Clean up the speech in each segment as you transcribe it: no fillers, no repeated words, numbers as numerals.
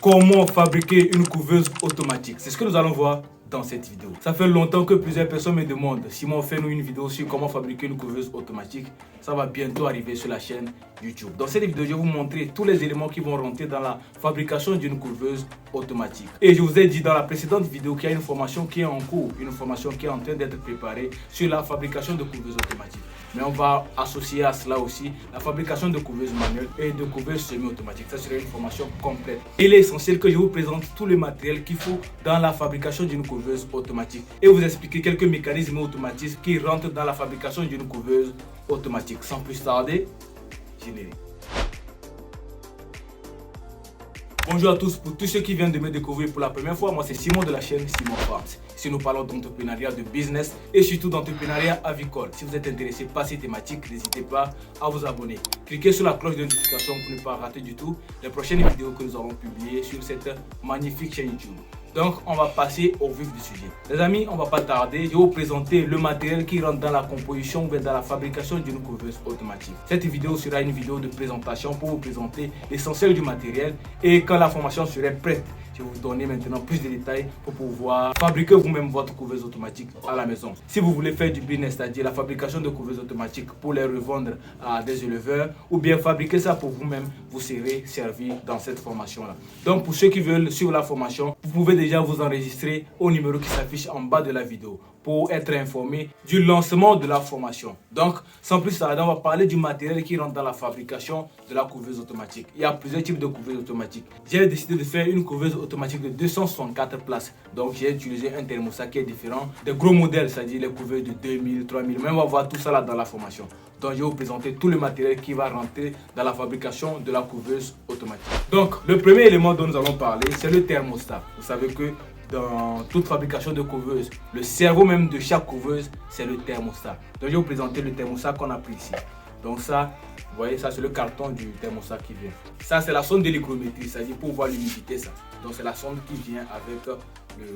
Comment fabriquer une couveuse automatique? C'est ce que nous allons voir dans cette vidéo. Ça fait longtemps que plusieurs personnes me demandent: Simon, fais-nous une vidéo sur comment fabriquer une couveuse automatique. Ça va bientôt arriver sur la chaîne YouTube. Dans cette vidéo, je vais vous montrer tous les éléments qui vont rentrer dans la fabrication d'une couveuse automatique. Et je vous ai dit dans la précédente vidéo qu'il y a une formation qui est en cours, une formation qui est en train d'être préparée sur la fabrication de couveuses automatiques. Mais on va associer à cela aussi la fabrication de couveuses manuelles et de couveuses semi-automatiques. Ça serait une formation complète. Il est essentiel que je vous présente tout le matériel qu'il faut dans la fabrication d'une couveuse automatique et vous expliquer quelques mécanismes automatismes qui rentrent dans la fabrication d'une couveuse automatique. Sans plus tarder, générique. Bonjour à tous, pour tous ceux qui viennent de me découvrir pour la première fois, moi c'est Simon de la chaîne Simon Farms. Ici nous parlons d'entrepreneuriat, de business et surtout d'entrepreneuriat avicole. Si vous êtes intéressé par ces thématiques, n'hésitez pas à vous abonner. Cliquez sur la cloche de notification pour ne pas rater du tout les prochaines vidéos que nous allons publier sur cette magnifique chaîne YouTube. Donc on va passer au vif du sujet. Les amis, on ne va pas tarder, je vais vous présenter le matériel qui rentre dans la composition ou dans la fabrication d'une couveuse automatique. Cette vidéo sera une vidéo de présentation pour vous présenter l'essentiel du matériel et quand la formation serait prête, je vais vous donner maintenant plus de détails pour pouvoir fabriquer vous-même votre couveuse automatique à la maison. Si vous voulez faire du business, c'est-à-dire la fabrication de couveuses automatiques pour les revendre à des éleveurs ou bien fabriquer ça pour vous-même, vous serez servi dans cette formation-là. Donc pour ceux qui veulent suivre la formation, vous pouvez déjà vous enregistrer au numéro qui s'affiche en bas de la vidéo pour être informé du lancement de la formation. Donc, sans plus tarder, on va parler du matériel qui rentre dans la fabrication de la couveuse automatique. Il y a plusieurs types de couveuses automatiques. J'ai décidé de faire une couveuse automatique de 264 places. Donc, j'ai utilisé un thermostat qui est différent des gros modèles, c'est-à-dire les couveuses de 2000, 3000. Mais on va voir tout ça là dans la formation. Donc, je vais vous présenter tout le matériel qui va rentrer dans la fabrication de la couveuse automatique. Donc, le premier élément dont nous allons parler, c'est le thermostat. Vous savez que dans toute fabrication de couveuse, le cerveau même de chaque couveuse, c'est le thermostat. Donc je vais vous présenter le thermostat qu'on a pris ici. Donc ça, vous voyez, ça c'est le carton du thermostat qui vient. Ça c'est la sonde de l'hygrométrie, c'est-à-dire pour voir l'humidité ça. Donc c'est la sonde qui vient avec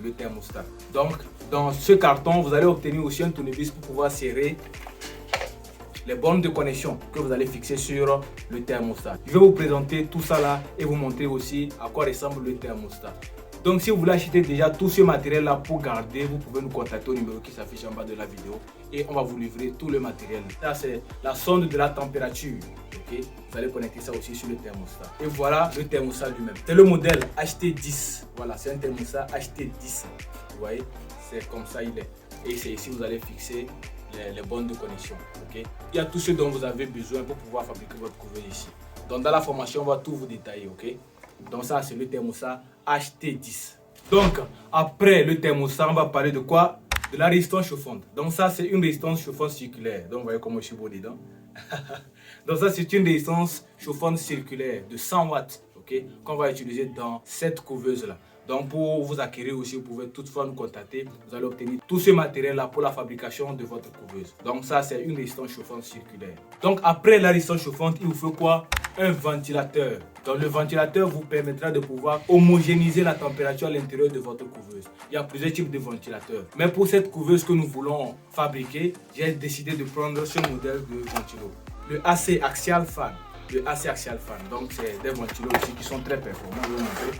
le thermostat. Donc dans ce carton, vous allez obtenir aussi un tournevis pour pouvoir serrer les bornes de connexion que vous allez fixer sur le thermostat. Je vais vous présenter tout ça là et vous montrer aussi à quoi ressemble le thermostat. Donc si vous voulez acheter déjà tout ce matériel là pour garder, vous pouvez nous contacter au numéro qui s'affiche en bas de la vidéo et on va vous livrer tout le matériel. Ça c'est la sonde de la température. Okay? Vous allez connecter ça aussi sur le thermostat. Et voilà le thermostat lui-même. C'est le modèle HT10. Voilà, c'est un thermostat HT10. Vous voyez, c'est comme ça il est. Et c'est ici vous allez fixer les bornes de connexion. Okay? Il y a tout ce dont vous avez besoin pour pouvoir fabriquer votre couveuse ici. Donc dans la formation, on va tout vous détailler. Ok? Donc ça c'est le thermostat HT10. Donc après le thermostat, on va parler de quoi? De la résistance chauffante. Donc ça c'est une résistance chauffante circulaire. Donc vous voyez comment je suis beau dedans. Donc ça c'est une résistance chauffante circulaire de 100 watts. Okay, qu'on va utiliser dans cette couveuse là. Donc pour vous acquérir aussi, vous pouvez toutefois nous contacter. Vous allez obtenir tout ce matériel là pour la fabrication de votre couveuse. Donc ça c'est une résistance chauffante circulaire. Donc après la résistance chauffante, il vous faut quoi? Un ventilateur. Donc le ventilateur vous permettra de pouvoir homogénéiser la température à l'intérieur de votre couveuse. Il y a plusieurs types de ventilateurs. Mais pour cette couveuse que nous voulons fabriquer, j'ai décidé de prendre ce modèle de ventilo. Le AC Axial Fan. Le AC Axial Fan. Donc c'est des ventilos aussi qui sont très performants. Je vais vous montrer.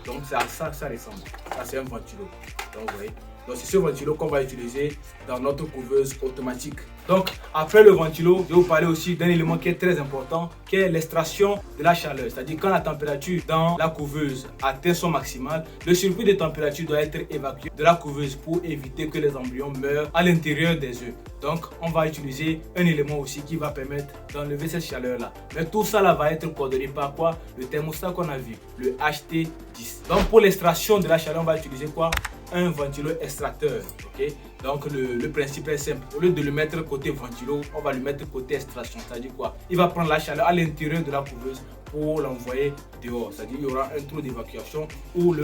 Donc ça ressemble. Ça c'est un ventilo. Donc vous voyez. Donc c'est ce ventilo qu'on va utiliser dans notre couveuse automatique. Donc après le ventilo, je vais vous parler aussi d'un élément qui est très important, qui est l'extraction de la chaleur. C'est-à-dire quand la température dans la couveuse atteint son maximal, le surplus de température doit être évacué de la couveuse pour éviter que les embryons meurent à l'intérieur des œufs. Donc on va utiliser un élément aussi qui va permettre d'enlever cette chaleur là. Mais tout ça là va être coordonné par quoi? Le thermostat qu'on a vu, le HT10. Donc pour l'extraction de la chaleur, on va utiliser quoi? Un ventilo extracteur. Okay? Donc le principe est simple. Au lieu de le mettre côté ventilo, on va le mettre côté extraction. C'est-à-dire quoi? Il va prendre la chaleur à l'intérieur de la couveuse pour l'envoyer dehors. C'est-à-dire qu'il y aura un trou d'évacuation où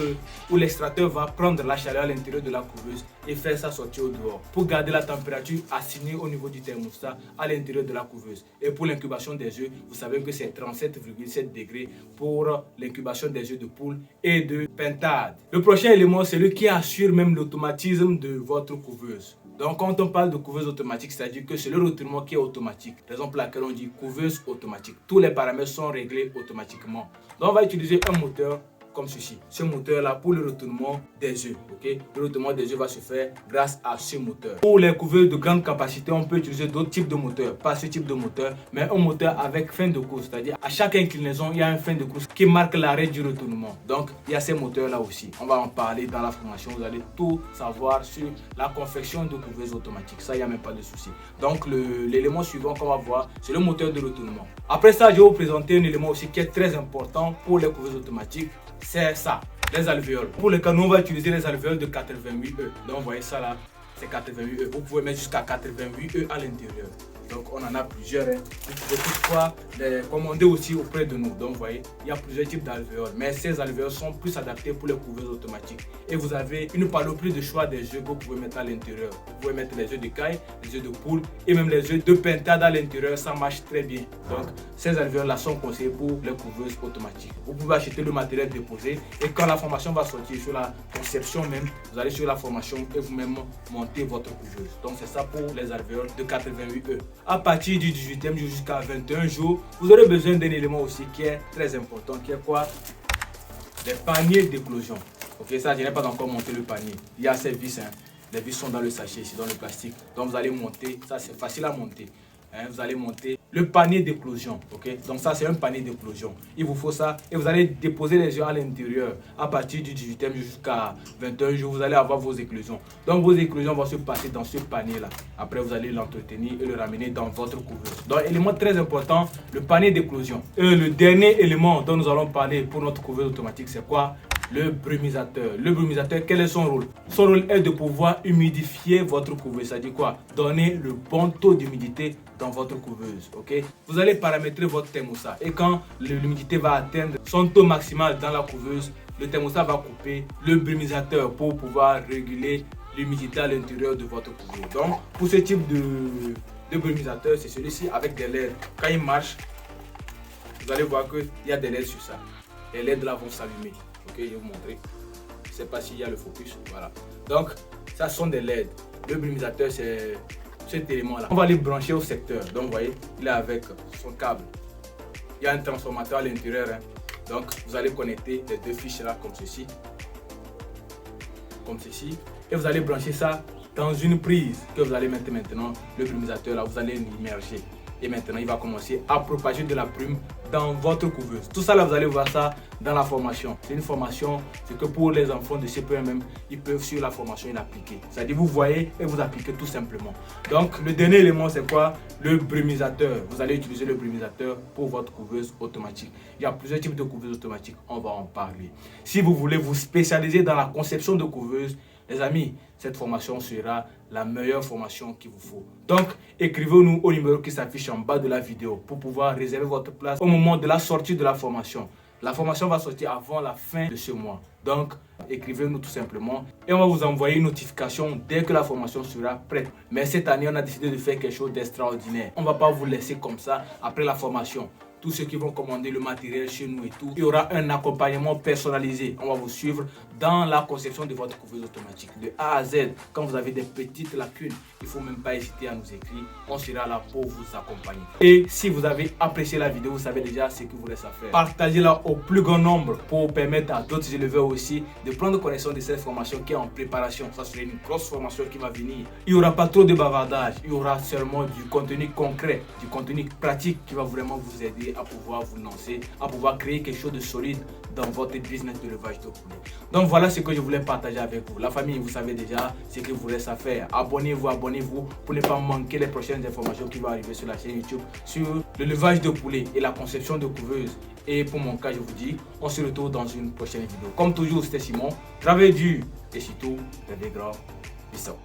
l'extracteur va prendre la chaleur à l'intérieur de la couveuse et faire ça sortir au dehors pour garder la température assignée au niveau du thermostat à l'intérieur de la couveuse. Et pour l'incubation des œufs, vous savez que c'est 37,7 degrés pour l'incubation des œufs de poule et de pintade. Le prochain élément, c'est celui qui assure même l'automatisme de votre couveuse. Donc quand on parle de couveuse automatique, c'est-à-dire que c'est le retournement qui est automatique. Raison pour laquelle on dit couveuse automatique. Tous les paramètres sont réglés automatiquement. Donc on va utiliser un moteur comme ceci. Ce moteur-là pour le retournement des œufs. Okay? Le retournement des œufs va se faire grâce à ce moteur. Pour les couveuses de grande capacité, on peut utiliser d'autres types de moteurs. Pas ce type de moteur, mais un moteur avec fin de course. C'est-à-dire à chaque inclinaison, il y a un fin de course qui marque l'arrêt du retournement. Donc il y a ces moteurs-là aussi. On va en parler dans la formation. Vous allez tout savoir sur la confection de couveuses automatiques. Ça, il n'y a même pas de souci. Donc l'élément suivant qu'on va voir, c'est le moteur de retournement. Après ça, je vais vous présenter un élément aussi qui est très important pour les couveuses automatiques. C'est ça, les alvéoles. Pour le cas, nous on va utiliser les alvéoles de 88E. Donc vous voyez ça là, c'est 88E. Vous pouvez mettre jusqu'à 88E à l'intérieur. Donc on en a plusieurs. Vous pouvez toutefois les commander aussi auprès de nous. Donc vous voyez, il y a plusieurs types d'alvéoles. Mais ces alvéoles sont plus adaptés pour les couveuses automatiques. Et vous avez une panoplie de choix des œufs que vous pouvez mettre à l'intérieur. Vous pouvez mettre les œufs de caille, les œufs de poule et même les œufs de pintade à l'intérieur. Ça marche très bien. Donc ces alvéoles là sont conseillées pour les couveuses automatiques. Vous pouvez acheter le matériel déposé et quand la formation va sortir sur la conception même, vous allez sur la formation et vous-même monter votre couveuse. Donc c'est ça pour les alvéoles de 88E. À partir du 18e jour jusqu'à 21 jours, vous aurez besoin d'un élément aussi qui est très important, qui est quoi? Les paniers d'éclosion. Ok, ça je n'ai pas encore monté le panier. Il y a ces vis, hein. Les vis sont dans le sachet ici, dans le plastique. Donc vous allez monter, ça c'est facile à monter. Vous allez monter le panier d'éclosion. Ok, donc ça c'est un panier d'éclosion. Il vous faut ça et vous allez déposer les œufs à l'intérieur. À partir du 18e jusqu'à 21 jours, vous allez avoir vos éclosions. Donc vos éclosions vont se passer dans ce panier là. Après vous allez l'entretenir et le ramener dans votre couveuse. Donc élément très important, le panier d'éclosion. Et le dernier élément dont nous allons parler pour notre couveuse automatique, c'est quoi? Le brumisateur. Le brumisateur, quel est son rôle? Son rôle est de pouvoir humidifier votre couveuse. C'est-à-dire quoi? Donner le bon taux d'humidité dans votre couveuse. Ok? Vous allez paramétrer votre thermostat. Et quand l'humidité va atteindre son taux maximal dans la couveuse, le thermostat va couper le brumisateur pour pouvoir réguler l'humidité à l'intérieur de votre couveuse. Donc, pour ce type de brumisateur, c'est celui-ci avec des LED. Quand il marche, vous allez voir qu'il y a des LED sur ça. Les LED là vont s'allumer. Ok, je vais vous montrer. Je ne sais pas s'il y a le focus. Voilà. Donc, ça sont des LED. Le brumisateur, c'est cet élément-là. On va les brancher au secteur. Donc, vous voyez, il est avec son câble. Il y a un transformateur à l'intérieur. Hein. Donc, vous allez connecter les deux fiches là, comme ceci. Comme ceci. Et vous allez brancher ça dans une prise que vous allez mettre maintenant. Le brumisateur là, vous allez l'immerger. Et maintenant, il va commencer à propager de la brume dans votre couveuse. Tout ça, là, vous allez voir ça dans la formation. C'est une formation, c'est que pour les enfants de CP1 même, ils peuvent sur la formation l'appliquer. C'est-à-dire, vous voyez et vous appliquez tout simplement. Donc, le dernier élément, c'est quoi? Le brumisateur. Vous allez utiliser le brumisateur pour votre couveuse automatique. Il y a plusieurs types de couveuses automatiques. On va en parler. Si vous voulez vous spécialiser dans la conception de couveuses, les amis, cette formation sera la meilleure formation qu'il vous faut. Donc, écrivez-nous au numéro qui s'affiche en bas de la vidéo pour pouvoir réserver votre place au moment de la sortie de la formation. La formation va sortir avant la fin de ce mois. Donc, écrivez-nous tout simplement et on va vous envoyer une notification dès que la formation sera prête. Mais cette année, on a décidé de faire quelque chose d'extraordinaire. On ne va pas vous laisser comme ça après la formation. Tous ceux qui vont commander le matériel chez nous et tout, il y aura un accompagnement personnalisé. On va vous suivre dans la conception de votre couveuse automatique de A à Z. Quand vous avez des petites lacunes, il ne faut même pas hésiter à nous écrire. On sera là pour vous accompagner. Et si vous avez apprécié la vidéo, vous savez déjà ce que vous reste à faire. Partagez-la au plus grand nombre pour permettre à d'autres éleveurs aussi de prendre connaissance de cette formation qui est en préparation. Ça sera une grosse formation qui va venir. Il n'y aura pas trop de bavardage. Il y aura seulement du contenu concret, du contenu pratique qui va vraiment vous aider à pouvoir vous lancer, à pouvoir créer quelque chose de solide dans votre business de l'élevage de poulet. Donc voilà ce que je voulais partager avec vous. La famille, vous savez déjà ce que vous reste à faire. Abonnez-vous pour ne pas manquer les prochaines informations qui vont arriver sur la chaîne YouTube sur l'élevage de poulet et la conception de couveuses. Et pour mon cas, je vous dis, on se retrouve dans une prochaine vidéo. Comme toujours, c'était Simon. Travaillez dur et surtout, rêvez grand. Peace out.